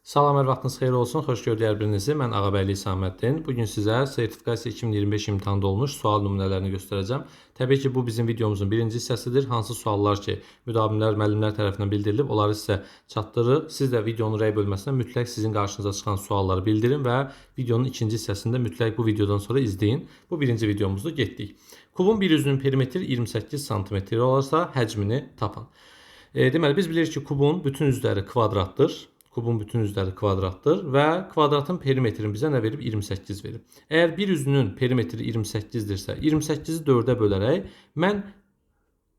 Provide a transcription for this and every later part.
Salam, hər vaxtınız xeyir olsun. Xoş gördük hər birinizi. Mən Ağabəyli Saməddin. Bugün sizə sertifikasiya 2025 imtahanda olmuş sual nümunələrini göstərəcəm. Təbii ki, bu bizim videomuzun birinci hissəsidir. Hansı suallar ki, müdavimlər, müəllimlər tərəfindən bildirilib, onları sizə çatdırırıq. Siz də videonun rəy bölməsində mütləq sizin qarşınıza çıxan sualları bildirin və videonun ikinci hissəsində mütləq bu videodan sonra izləyin. Bu birinci videomuzda getdik. Kubun bir üzünün perimetri 28 cm olarsa həcmini tapın. Deməli, biz bilirik ki, kubun bütün üzləri kvadratdır. Kubun bütün üzləri kvadratdır və kvadratın perimetrini bizə nə verib? 28 verib. Əgər bir üzünün perimetri 28-dirsə, 28-i 4-ə bölərək mən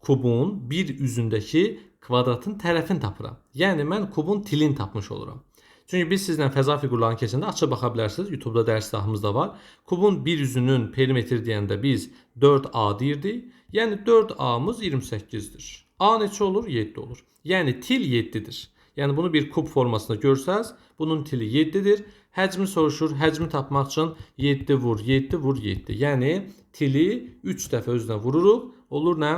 kubun bir üzündəki kvadratın tərəfini tapıram. Yəni mən kubun tilini tapmış oluram. Çünki biz sizlə fəza fiqurlarını keçəndə açıb baxa bilərsiniz. YouTube-da dərs sahımız da var. Kubun bir üzünün perimetri deyəndə biz 4A deyirdik. Yəni 4A-mız 28-dir. A neçə olur? 7 olur. Yəni til 7-dir. Yəni bunu bir kub formasında görsəz, bunun tili 7-dir. Həcmi soruşur. Həcmi tapmaq üçün 7 vur, 7 vur, 7. Yəni tili 3 dəfə özünə vururuq. Olur nə?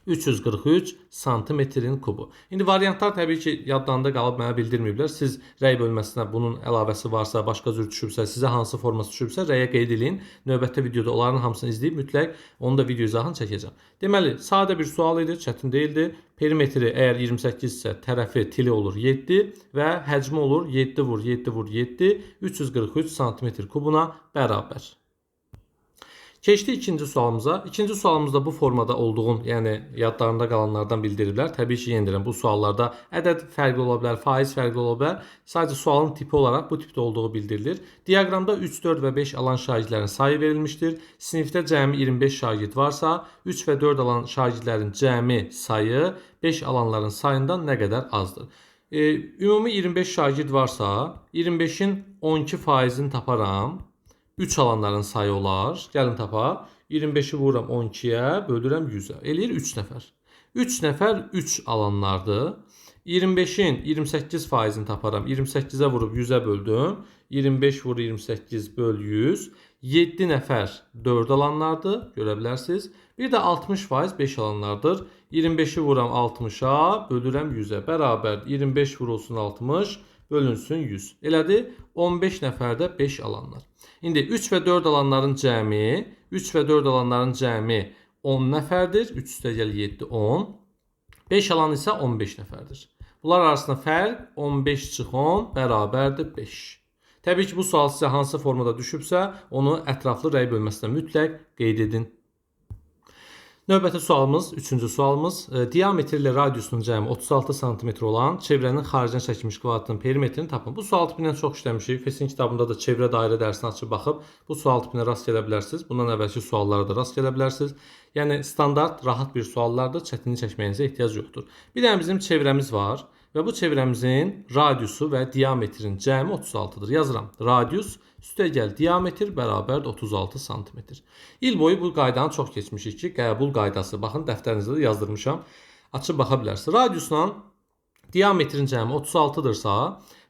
343 santimetrin kubu. İndi variantlar təbii ki, yadlarında qalıb mənə bildirməyiblər. Siz rəy bölməsinə bunun əlavəsi varsa, başqa cür düşübsə, sizə hansı forması düşübsə, rəyə qeyd edin. Növbətdə videoda onların hamısını izləyib mütləq onu da video izahını çəkəcəm. Deməli, sadə bir sual idi, çətin deyildi. Perimetri əgər 28 isə tərəfi tili olur 7 və həcmi olur 7 vur 7 vur 7 343 santimetr kubuna bərabər. Keçdik ikinci sualımıza. İkinci sualımızda bu formada olduğum, yəni yadlarında qalanlardan bildiriblər. Təbii ki, yenə deyirəm, bu suallarda ədəd fərqli ola bilər, faiz fərqli ola bilər. Sadəcə sualın tipi olaraq bu tipdə olduğu bildirilir. Diaqramda 3, 4 və 5 alan şagirdlərin sayı verilmişdir. Sinifdə cəmi 25 şagird varsa, 3 və 4 alan şagirdlərin cəmi sayı 5 alanların sayından nə qədər azdır? Ümumi 25 şagird varsa, 25-in 12%-ni taparam. 3 alanların sayı olar. Gəlin tapaq. 25-i vururam 12-yə, bölürəm 100-ə. Eləyir 3 nəfər. 3 nəfər 3 alanlardır. 25-in 28%-ni taparam. 28-ə vurub 100-ə böldüm. 25 vur 28 böl 100. 7 nəfər 4 alanlardır. Görə bilərsiniz. Bir də 60% 5 alanlardır. 25-i vuram 60-a, bölürəm 100-ə. Bərabər 25 vurulsun 60, bölünsün 100. Elədi 15 nəfərdə 5 alanlar. İndi 3 və 4 alanların cəmi, 3 və 4 alanların cəmi 10 nəfərdir. 3 üstə gəl 7, 10. 5 alan isə 15 nəfərdir. Bunlar arasında fərq 15 çıx 10 bərabərdir 5. Təbii ki, bu sual sizə hansı formada düşübsə, onu ətraflı rəy bölməsində mütləq qeyd edin. Növbəti sualımız, üçüncü sualımız. Diametri ilə radiusunun cəmi 36 cm olan çevrənin xaricinə çəkilmiş kvadratın perimetrini tapın. Bu sual tipindən çox işləmişik. FES-in kitabında da çevrə dairə dərsini açıb baxıb bu sual tipinə rast gələ bilərsiniz. Bundan əvvəlki suallara da rast gələ bilərsiniz. Yəni standart, rahat bir suallardır. Çətinlik çəkməyinizə ehtiyac yoxdur. Bir dənə bizim çevrəmiz var və bu çevrəmizin radiusu və diametrinin cəmi 36-dır. Yazıram. Radius üstə gəl diametr bərabər 36 cm. İl boyu bu qaydanı çox keçmişik ki, qəbul qaydası. Baxın, dəftərinizdə də yazdırmışam. Açıb baxa bilərsiniz. Radiusla diametrin cəmi 36-dırsa,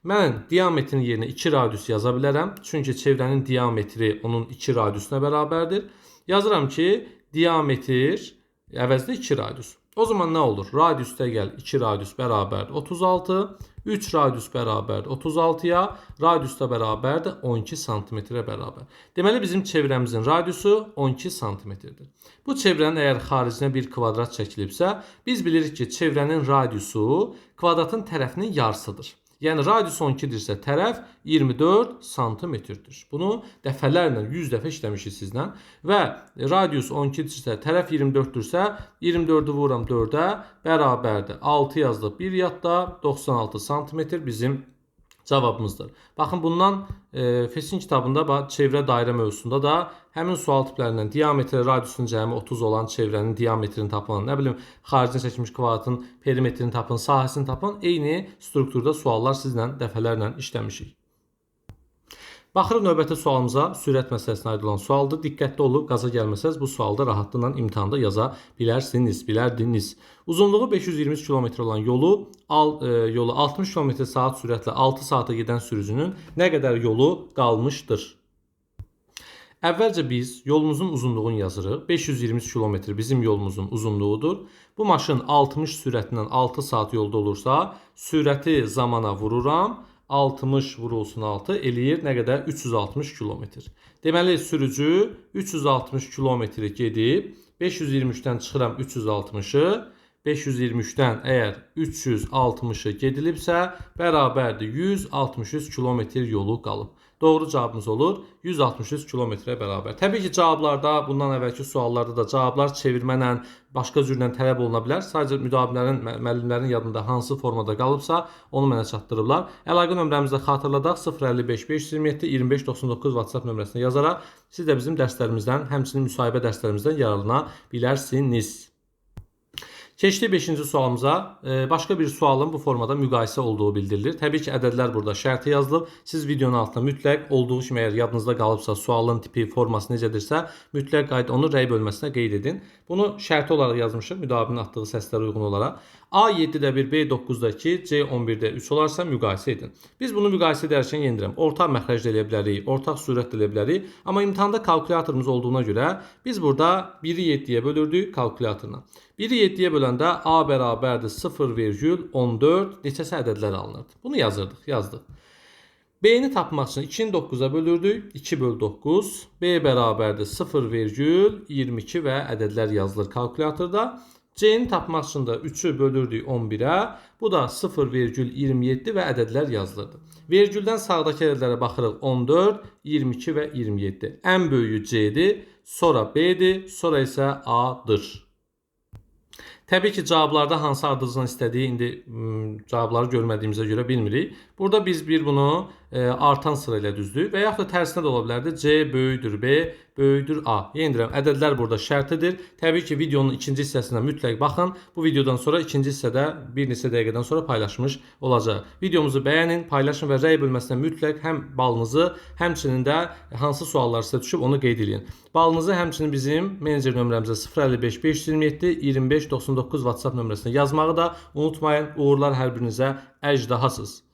mən diametrin yerinə 2 radius yaza bilərəm. Çünki çevrənin diametri onun 2 radiusuna bərabərdir. Yazıram ki, diametr əvəzdə 2 radius. O zaman nə olur? Radius üstə gəl 2 radius bərabərdir 36, 3 radius bərabərdir 36-ya, radius da bərabərdir 12 santimetrə bərabər. Deməli, bizim çevrəmizin radiusu 12 santimetrdir. Bu çevrənin əgər xaricinə bir kvadrat çəkilibsə, biz bilirik ki, çevrənin radiusu kvadratın tərəfinin yarısıdır. Yəni, radius 12-dirsə, tərəf 24 santimetrdir. Bunu dəfələrlə, 100 dəfə işləmişik sizlə. Və radius 12-dirsə, tərəf 24-dürsə, 24-ü vuram 4-ə, bərabərdir. 6 yazdıq, 1 yadda, 96 santimetr bizim cavabımızdır. Baxın, bundan FES-in kitabında çevrə dairə mövzusunda da həmin sual tiplərindən diametri, radiusun cəmi 30 olan çevrənin diametrini tapın, nə bilim, xaricinə çəkilmiş kvadratın perimetrini tapın, sahəsini tapın. Eyni strukturda suallar sizlə dəfələrlə işləmişik. Baxırıq növbəti sualımıza, sürət məsələsinə aid olan sualdır. Diqqətli olub, qaza gəlməsəz bu sualda rahatlıqla imtahanda yaza bilərdiniz. Uzunluğu 523 km olan yolu 60 km saat sürətlə 6 saata gedən sürücünün nə qədər yolu qalmışdır? Əvvəlcə biz yolumuzun uzunluğunu yazırıq. 523 km bizim yolumuzun uzunluğudur. Bu maşın 60 sürətindən 6 saat yolda olursa, sürəti zamana vururam. 60 vurulsun 6 eləyir nə qədər? 360 kilometr. Deməli, sürücü 360 kilometri gedib, 523-dən çıxıram 360-ı, 523-dən əgər 360-ı gedilibsə, bərabərdir 163 kilometr yolu qalıb. Doğru cavabımız olur 163 kilometrə bərabər. Təbii ki, cavablarda, bundan əvvəlki suallarda da cavablar çevirmənlə, başqa cürlə tələb oluna bilər. Sadəcə müəllimlərin yadında hansı formada qalıbsa, onu mənə çatdırıblar. Əlaqə nömrəmizdə xatırladaq 055 527 2599 WhatsApp nömrəsinə yazaraq siz də bizim dərslərimizdən, həmçinin müsahibə dərslərimizdən yararlana bilərsiniz. Keçdik 5-ci sualımıza. Başqa bir sualın bu formada müqayisə olduğu bildirilir. Təbii ki, ədədlər burada şərti yazılıb. Siz videonun altına mütləq olduğu kimi əgər yadınızda qalıbsa, sualın tipi, forması necədirsə, mütləq qayıt onu rəy bölməsinə qeyd edin. Bunu şərti olaraq yazmışıq, müdavinin atdığı səslərə uyğun olaraq. A7-də 1, B9-da 2, C11-də 3 olarsa müqayisə edin. Biz bunu müqayisə edərkən yendirəm. Ortaq məxrəcdə eləyə bilərik, ortaq sürətlə eləyə bilərik. Amma imtahanda kalkulyatorumuz olduğuna görə biz burada 1-i 7-yə bölürdük kalkulyatorla. 1-i 7-yə böləndə A bərabərdir 0,14 neçəsi ədədlər alınırdı. Bunu yazdıq. B-ni tapmaq üçün 2-ni 9-a bölürdük. 2 bölü 9. B bərabərdir 0,22 və ədədlər yazılır kalkulyatorda. C-ni tapmaq üçün də 3-ü bölürdük 11-ə. Bu da 0,27 və ədədlər yazılırdı. Vergüldən sağdakı ədədlərə baxırıq 14, 22 və 27. Ən böyüyü C-dir, sonra B-dir, sonra isə A-dır. Təbii ki, cavablarda hansı ardıcıdan istədiyi indi cavabları görmədiyimizə görə bilmirik. Burada biz bunu artan sıra ilə düzdük və yaxud da tərsinə də ola bilərdi. C böyükdür B, böyükdür A. Yenə deyirəm, ədədlər burada şərtidir. Təbii ki, videonun ikinci hissəsinə mütləq baxın. Bu videodan sonra ikinci hissədə bir neçə dəqiqədən sonra paylaşmış olacaq. Videomuzu bəyənin, paylaşın və rəy bölməsinə mütləq həm balınızı, həmçinin də hansı suallar sizə düşüb onu qeyd edin. Balınızı həmçinin bizim menecer nömrəmizə 055 527 25 99 WhatsApp nömrəsinə yazmağı da unutmayın. Uğurlar hər birinizə, əjdahasız.